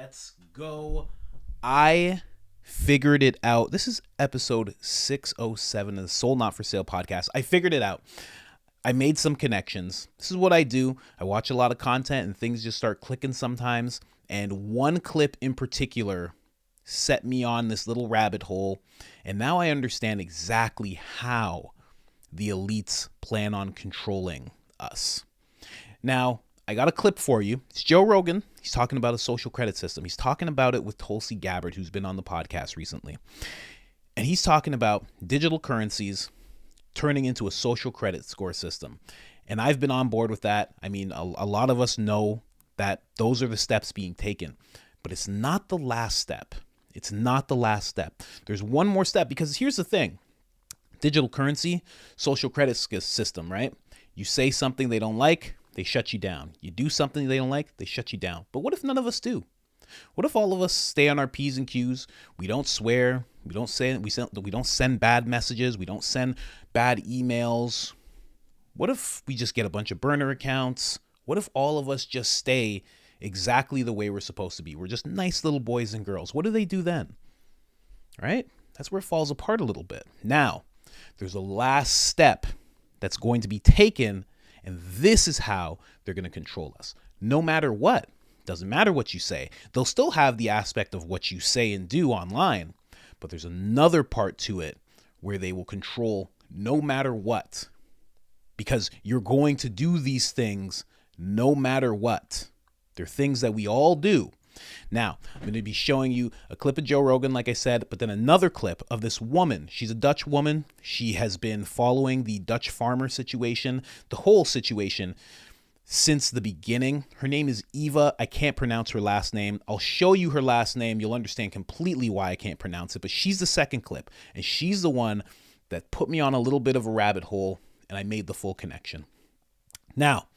Let's go. I figured it out. This is episode 607 of the Soul Not For Sale podcast. I figured it out. I made some connections. This is what I do. I watch a lot of content and things just start clicking sometimes. And one clip in particular set me on this little rabbit hole. And now I understand exactly how the elites plan on controlling us. Now, I got a clip for you. It's Joe Rogan. He's talking about a social credit system. He's talking about it with Tulsi Gabbard, who's been on the podcast recently. And he's talking about digital currencies turning into a social credit score system. And I've been on board with that. I mean, a lot of us know that those are the steps being taken. But it's not the last step. It's not the last step. There's one more step, because here's the thing. Digital currency, social credit system, right? You say something they don't like, they shut you down. You do something they don't like, they shut you down. But what if none of us do? What if all of us stay on our P's and Q's? We don't swear. We don't send bad messages. We don't send bad emails. What if we just get a bunch of burner accounts? What if all of us just stay exactly the way we're supposed to be? We're just nice little boys and girls. What do they do then? Right? That's where it falls apart a little bit. Now, there's a last step that's going to be taken, and this is how they're going to control us. No matter what. Doesn't matter what you say. They'll still have the aspect of what you say and do online, but there's another part to it where they will control no matter what, because you're going to do these things no matter what. They're things that we all do. Now, I'm going to be showing you a clip of Joe Rogan, like I said, but then another clip of this woman. She's a Dutch woman. She has been following the Dutch farmer situation, the whole situation, since the beginning. Her name is Eva. I can't pronounce her last name. I'll show you her last name. You'll understand completely why I can't pronounce it, but she's the second clip, and she's the one that put me on a little bit of a rabbit hole, and I made the full connection. Now,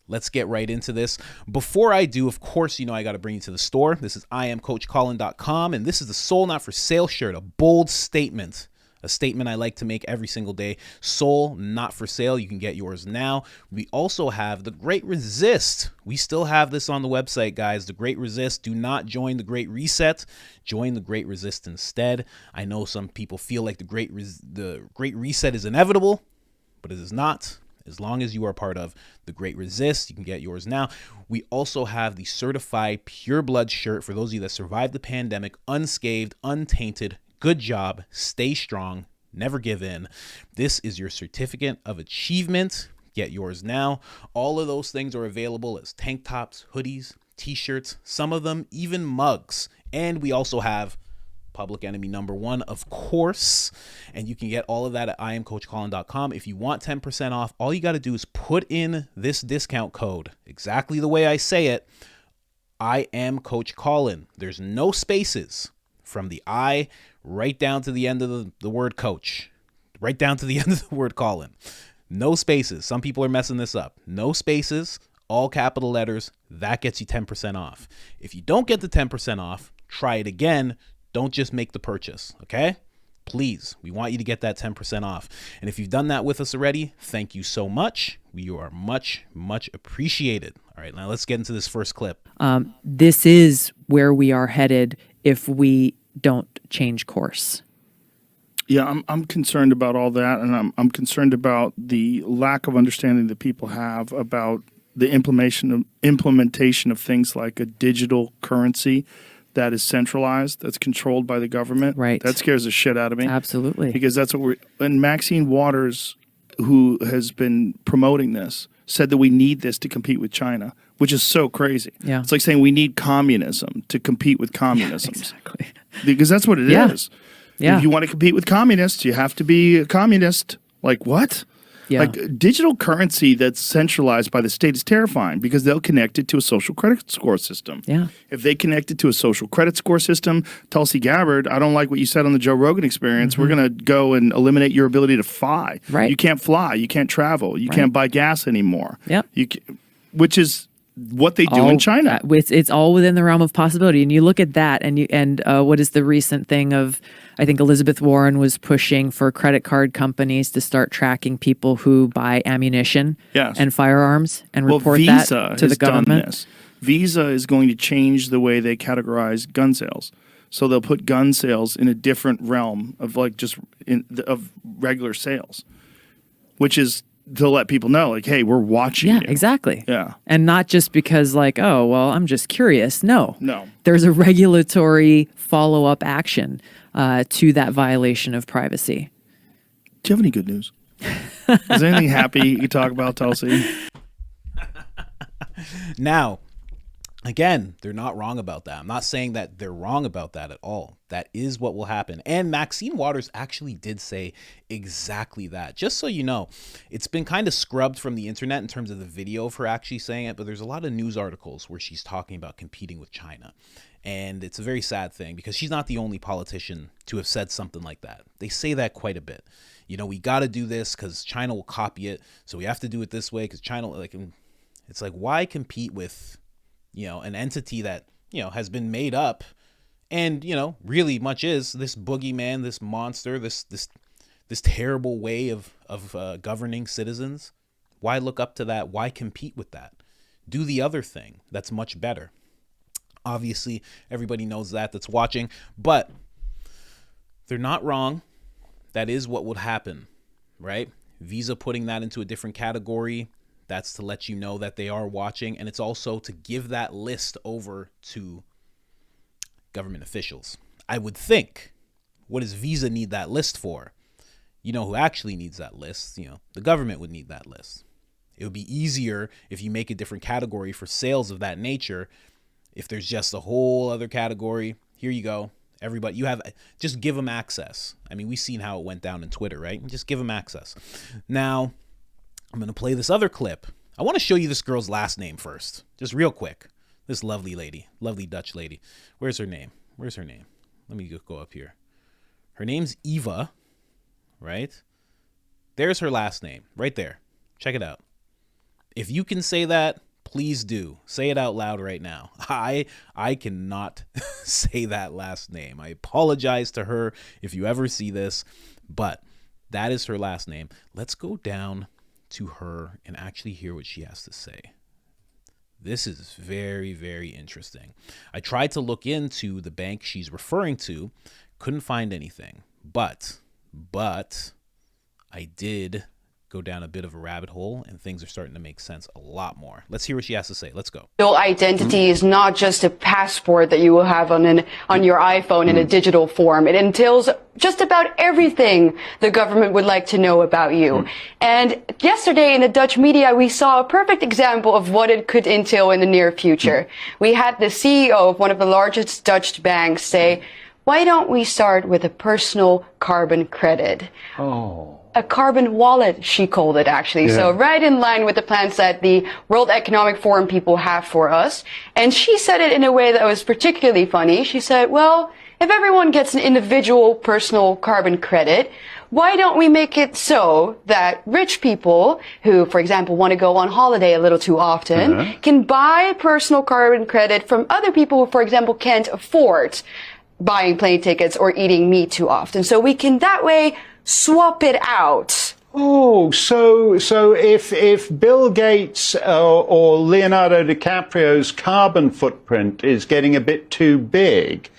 let's get right into this. Before I do, of course, I got to bring you to the store. This is IamCoachColin.com, and this is the Soul Not For Sale shirt, a bold statement, a statement I like to make every single day. Soul Not For Sale. You can get yours now. We also have the Great Resist. We still have this on the website, guys. The Great Resist. Do not join the Great Reset. Join the Great Resist instead. I know some people feel like the Great Reset is inevitable, but it is not. As long as you are part of the Great Resist, you can get yours now. We also have the Certified Pure Blood shirt for those of you that survived the pandemic, unscathed, untainted. Good job. Stay strong. Never give in. This is your certificate of achievement. Get yours now. All of those things are available as tank tops, hoodies, t-shirts, some of them even mugs. And we also have Public Enemy #1, of course, and you can get all of that at IamCoachColin.com. If you want 10% off, all you got to do is put in this discount code exactly the way I say it. I am Coach Colin. There's no spaces from the I right down to the end of the word coach, right down to the end of the word Colin. No spaces. Some people are messing this up. No spaces, all capital letters. That gets you 10% off. If you don't get the 10% off, try it again. Don't just make the purchase, okay? Please, we want you to get that 10% off. And if you've done that with us already, thank you so much. You are much, much appreciated. All right, now let's get into this first clip. This is where we are headed if we don't change course. Yeah, I'm concerned about all that, and I'm concerned about the lack of understanding that people have about the implementation of things like a digital currency that is centralized, that's controlled by the government. Right. That scares the shit out of me. Absolutely. Because that's what and Maxine Waters, who has been promoting this, said that we need this to compete with China, which is so crazy. Yeah. It's like saying we need communism to compete with communism. Yeah, exactly. Because that's what it is. Yeah. If you want to compete with communists, you have to be a communist. Like what? Yeah. Like digital currency that's centralized by the state is terrifying because they'll connect it to a social credit score system. Yeah. If they connect it to a social credit score system, Tulsi Gabbard, I don't like what you said on the Joe Rogan Experience. We're going to go and eliminate your ability to fly. Right. You can't fly. You can't travel. You can't buy gas anymore. Yep. Which is what they do in China. It's all within the realm of possibility. And you look at that, and what is the recent thing of, I think Elizabeth Warren was pushing for credit card companies to start tracking people who buy ammunition and firearms and report Visa that to the government. Visa is going to change the way they categorize gun sales. So they'll put gun sales in a different realm of of regular sales, which is to let people know, like, hey, we're watching Yeah, you. exactly. Yeah. And not just because like, oh, well, I'm just curious. No. No. There's a regulatory follow-up action to that violation of privacy. Do you have any good news? Is there anything happy you can talk about, Tulsi? Now, again, they're not wrong about that. I'm not saying that they're wrong about that at all. That is what will happen. And Maxine Waters actually did say exactly that. Just so you know, it's been kind of scrubbed from the internet in terms of the video of her actually saying it, but there's a lot of news articles where she's talking about competing with China. And it's a very sad thing because she's not the only politician to have said something like that. They say that quite a bit. You know, we got to do this because China will copy it. So we have to do it this way because China, like, it's like, why compete with, you know, an entity that, you know, has been made up and, you know, really much is this boogeyman, this monster, this terrible way of governing citizens. Why look up to that? Why compete with that? Do the other thing that's much better. Obviously, everybody knows that that's watching, but they're not wrong. That is what would happen, right? Visa putting that into a different category. That's to let you know that they are watching. And it's also to give that list over to government officials. I would think, what does Visa need that list for? You know who actually needs that list? You know, the government would need that list. It would be easier if you make a different category for sales of that nature. If there's just a whole other category, here you go. Everybody, you have, just give them access. I mean, we've seen how it went down in Twitter, right? Just give them access. Now, I'm going to play this other clip. I want to show you this girl's last name first, just real quick. This lovely lady, lovely Dutch lady. Where's her name? Where's her name? Let me go up here. Her name's Eva, right? There's her last name right there. Check it out. If you can say that, please do. Say it out loud right now. I cannot say that last name. I apologize to her if you ever see this, but that is her last name. Let's go down to her and actually hear what she has to say. This is very, very interesting. I tried to look into the bank she's referring to, couldn't find anything, but I did go down a bit of a rabbit hole and things are starting to make sense a lot more. Let's hear what she has to say. Let's go. Digital identity is not just a passport that you will have on your iPhone in a digital form. It entails just about everything the government would like to know about you. And yesterday in the Dutch media, we saw a perfect example of what it could entail in the near future. We had the CEO of one of the largest Dutch banks say, why don't we start with a personal carbon credit? Oh. A carbon wallet, she called it, actually. Yeah. So right in line with the plans that the World Economic Forum people have for us. And she said it in a way that was particularly funny. She said, well, if everyone gets an individual personal carbon credit, why don't we make it so that rich people who, for example, want to go on holiday a little too often can buy personal carbon credit from other people who, for example, can't afford buying plane tickets or eating meat too often. So we can that way swap it out. Oh, so if Bill Gates or Leonardo DiCaprio's carbon footprint is getting a bit too big,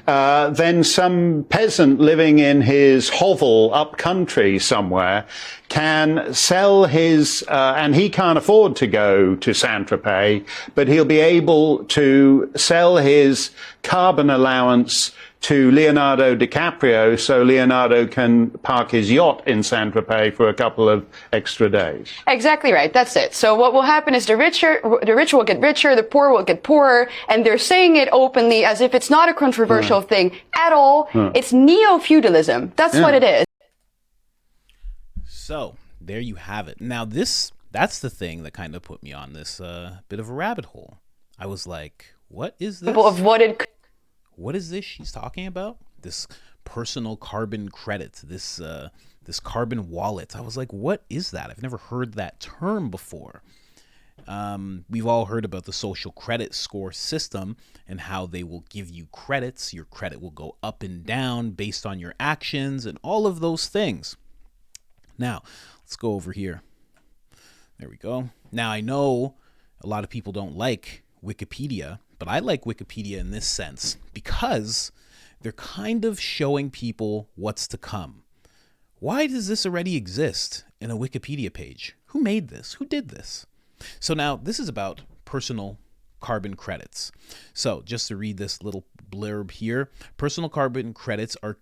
then some peasant living in his hovel up country somewhere can sell his, and he can't afford to go to Saint-Tropez, but he'll be able to sell his carbon allowance to Leonardo DiCaprio so Leonardo can park his yacht in Saint-Tropez for a couple of extra days. Exactly right. That's it. So what will happen is the rich will get richer, the poor will get poorer, and they're saying it openly as if it's not a controversial thing at all. It's neo-feudalism. That's what it is. So there you have it. Now that's the thing that kind of put me on this bit of a rabbit hole. I was like, what is this? Of What is this she's talking about? This personal carbon credit, this carbon wallet. I was like, what is that? I've never heard that term before. We've all heard about the social credit score system and how they will give you credits. Your credit will go up and down based on your actions and all of those things. Now, let's go over here. There we go. Now, I know a lot of people don't like Wikipedia, but I like Wikipedia in this sense because they're kind of showing people what's to come. Why does this already exist in a Wikipedia page? Who made this? Who did this? So now this is about personal carbon credits. So just to read this little blurb here, personal carbon credits are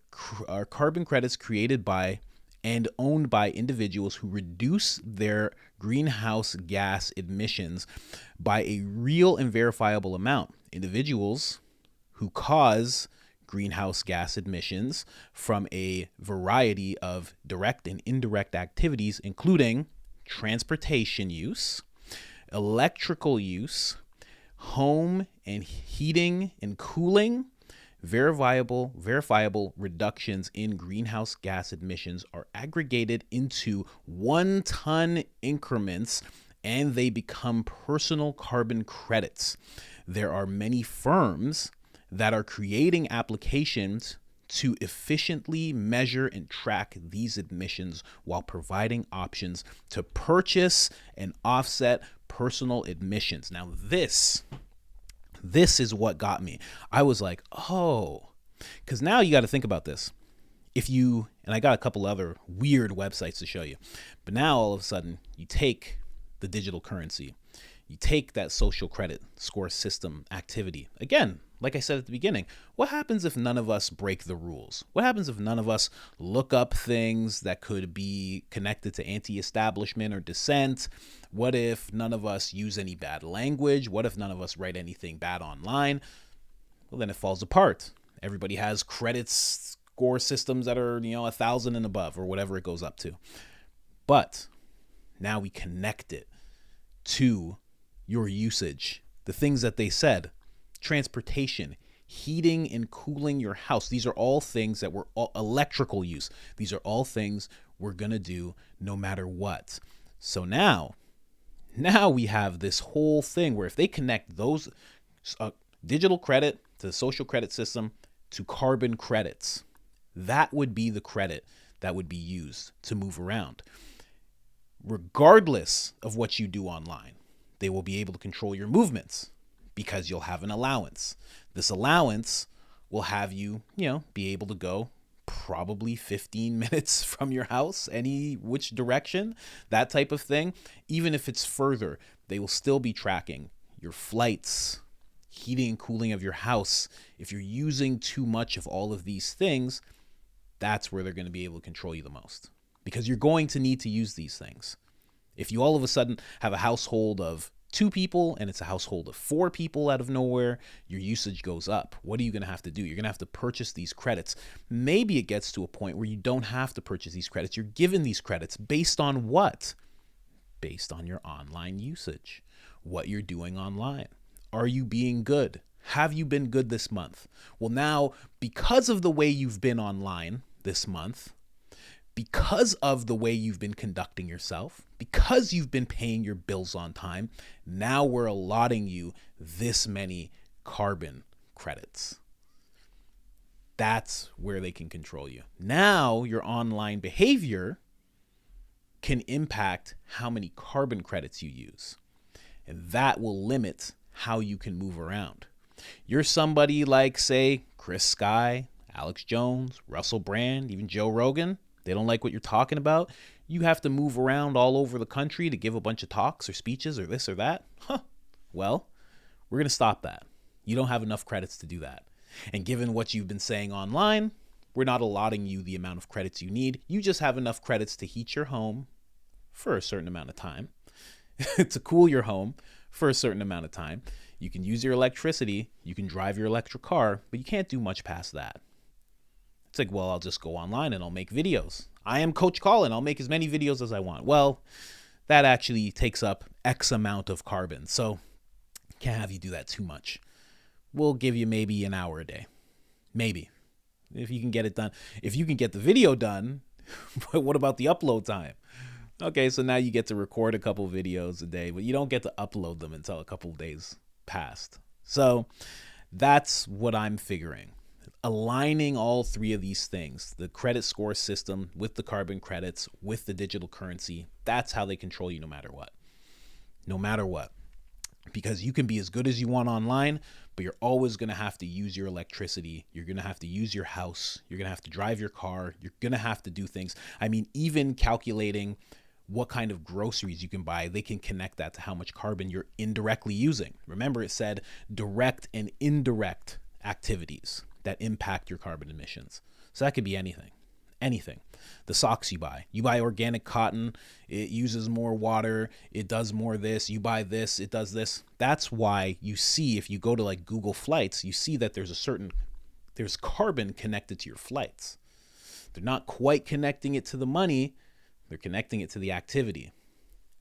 carbon credits created by and owned by individuals who reduce their greenhouse gas emissions by a real and verifiable amount. Individuals who cause greenhouse gas emissions from a variety of direct and indirect activities, including transportation use, electrical use, home and heating and cooling. Verifiable reductions in greenhouse gas emissions are aggregated into 1 ton increments and they become personal carbon credits. There are many firms that are creating applications to efficiently measure and track these emissions while providing options to purchase and offset personal emissions. Now, this is what got me. I was like, oh, because now you got to think about this. And I got a couple other weird websites to show you, but now all of a sudden you take the digital currency, you take that social credit score system activity. Again, like I said at the beginning, what happens if none of us break the rules? What happens if none of us look up things that could be connected to anti-establishment or dissent? What if none of us use any bad language? What if none of us write anything bad online? Well, then it falls apart. Everybody has credit score systems that are, 1,000 and above or whatever it goes up to. But now we connect it to your usage, the things that they said. Transportation, heating and cooling your house. These are all things that were all electrical use. These are all things we're going to do no matter what. So now we have this whole thing where if they connect those digital credit to the social credit system to carbon credits, that would be the credit that would be used to move around. Regardless of what you do online, they will be able to control your movements, because you'll have an allowance. This allowance will have you, be able to go probably 15 minutes from your house, which direction, that type of thing. Even if it's further, they will still be tracking your flights, heating and cooling of your house. If you're using too much of all of these things, that's where they're going to be able to control you the most, because you're going to need to use these things. If you all of a sudden have a household of 2 people and it's a household of 4 people out of nowhere, your usage goes up. What are you going to have to do? You're going to have to purchase these credits. Maybe it gets to a point where you don't have to purchase these credits. You're given these credits based on what? Based on your online usage, what you're doing online. Are you being good? Have you been good this month? Well, now, because of the way you've been online this month, because of the way you've been conducting yourself, because you've been paying your bills on time, now we're allotting you this many carbon credits. That's where they can control you. Now your online behavior can impact how many carbon credits you use. And that will limit how you can move around. You're somebody like, say, Chris Sky, Alex Jones, Russell Brand, even Joe Rogan. They don't like what you're talking about. You have to move around all over the country to give a bunch of talks or speeches or this or that. Well, we're going to stop that. You don't have enough credits to do that. And given what you've been saying online, we're not allotting you the amount of credits you need. You just have enough credits to heat your home for a certain amount of time, to cool your home for a certain amount of time. You can use your electricity. You can drive your electric car, but you can't do much past that. It's like, well, I'll just go online and I'll make videos. I am Coach Colin. I'll make as many videos as I want. Well, that actually takes up X amount of carbon. So can't have you do that too much. We'll give you maybe an hour a day. Maybe. If you can get it done. If you can get the video done, but what about the upload time? Okay, so now you get to record a couple videos a day, but you don't get to upload them until a couple of days passed. So that's what I'm figuring. Aligning all 3 of these things, the credit score system with the carbon credits, with the digital currency, that's how they control you no matter what. No matter what. because you can be as good as you want online, but you're always going to have to use your electricity. You're going to have to use your house. You're going to have to drive your car. You're going to have to do things. I mean, even calculating what kind of groceries you can buy, they can connect that to how much carbon you're indirectly using. Remember, it said direct and indirect activities that impact your carbon emissions. So that could be anything. Anything. The socks you buy organic cotton, it uses more water, it does more this, you buy this, it does this. That's why you see, if you go to like Google Flights, you see that there's carbon connected to your flights. They're not quite connecting it to the money, they're connecting it to the activity.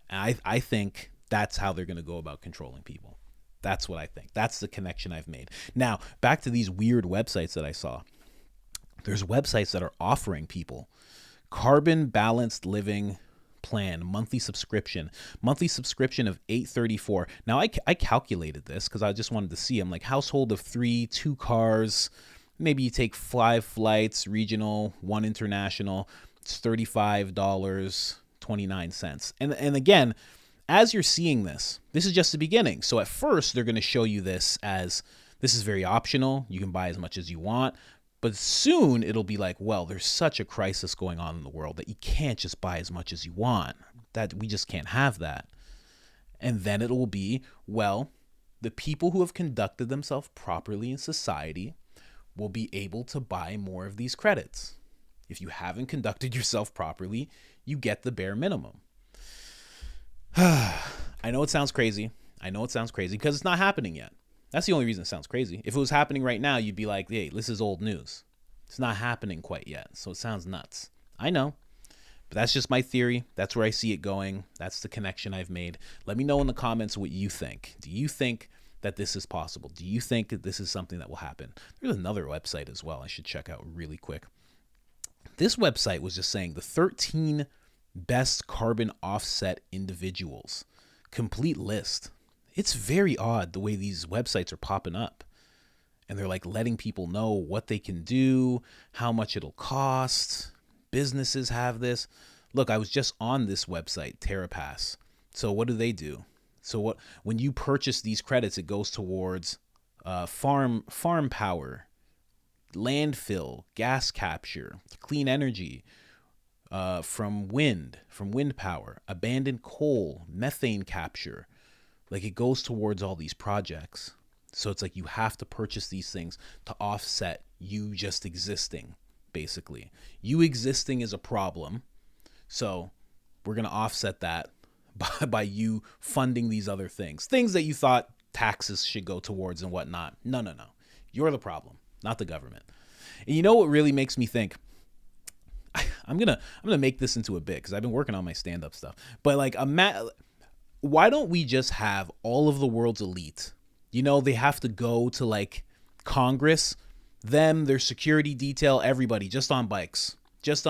And I think that's how they're going to go about controlling people. That's what I think. That's the connection I've made. Now, back to these weird websites that I saw. There's websites that are offering people carbon balanced living plan, monthly subscription of $834. Now I calculated this because I just wanted to see. I'm like, household of 3, 2 cars, maybe you take 5 flights, regional, 1 international. It's $35.29. And again, as you're seeing this is just the beginning. So at first they're going to show you this as this is very optional. You can buy as much as you want. But soon it'll be like, well, there's such a crisis going on in the world that you can't just buy as much as you want. That we just can't have that. And then it will be, well, the people who have conducted themselves properly in society will be able to buy more of these credits. If you haven't conducted yourself properly, you get the bare minimum. I know it sounds crazy. Because it's not happening yet. That's the only reason it sounds crazy. If it was happening right now, you'd be like, hey, this is old news. It's not happening quite yet, so it sounds nuts. I know, but that's just my theory. That's where I see it going. That's the connection I've made. Let me know in the comments what you think. Do you think that this is possible? Do you think that this is something that will happen? There's another website as well I should check out really quick. This website was just saying the 13 best carbon offset individuals. Complete list. It's very odd the way these websites are popping up. And they're like letting people know what they can do, how much it'll cost. Businesses have this. Look, I was just on this website, TerraPass. So what do? So when you purchase these credits, it goes towards farm power, landfill, gas capture, clean energy, from wind power, abandoned coal, methane capture. Like it goes towards all these projects. So it's like you have to purchase these things to offset you just existing, basically. You existing is a problem. So we're going to offset that by you funding these other things. Things that you thought taxes should go towards and whatnot. No. You're the problem, not the government. And you know what really makes me think? I'm gonna make this into a bit because I've been working on my stand-up stuff. But like why don't we just have all of the world's elite? You know, they have to go to like Congress, them, their security detail, everybody just on bikes, just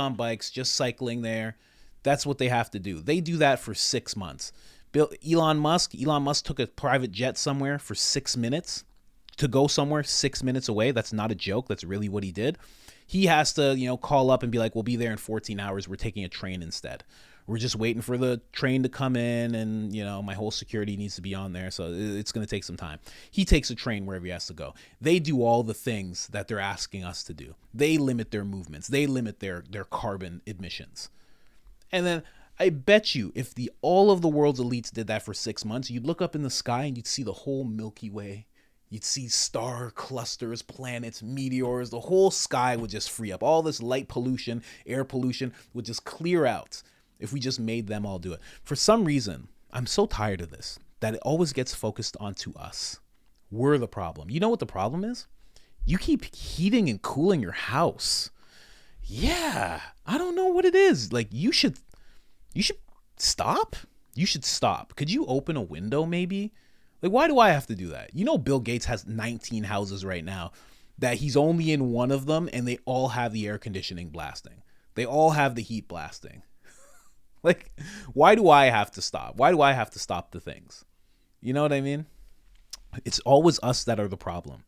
cycling there. That's what they have to do. They do that for 6 months. Elon Musk took a private jet somewhere for 6 minutes to go somewhere 6 minutes away. That's not a joke. That's really what he did. He has to, call up and be like, we'll be there in 14 hours. We're taking a train instead. We're just waiting for the train to come in and, my whole security needs to be on there. So it's going to take some time. He takes a train wherever he has to go. They do all the things that they're asking us to do. They limit their movements. They limit their carbon emissions. And then I bet you if all of the world's elites did that for 6 months, you'd look up in the sky and you'd see the whole Milky Way. You'd see star clusters, planets, meteors. The whole sky would just free up. All this light pollution, air pollution would just clear out if we just made them all do it. For some reason, I'm so tired of this that it always gets focused onto us. We're the problem. You know what the problem is? You keep heating and cooling your house. Yeah, I don't know what it is. Like you should stop. You should stop. Could you open a window maybe? Like, why do I have to do that? Bill Gates has 19 houses right now that he's only in one of them and they all have the air conditioning blasting. They all have the heat blasting. Like, why do I have to stop? Why do I have to stop the things? You know what I mean? It's always us that are the problem.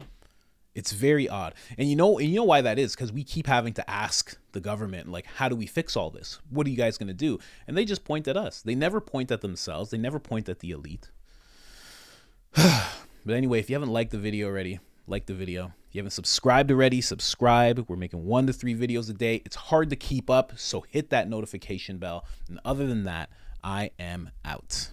It's very odd. And you know why that is? Because we keep having to ask the government, like, how do we fix all this? What are you guys going to do? And they just point at us. They never point at themselves. They never point at the elite. But anyway, if you haven't liked the video already, like the video. If you haven't subscribed already, subscribe. We're making 1 to 3 videos a day. It's hard to keep up, so hit that notification bell. And other than that, I am out.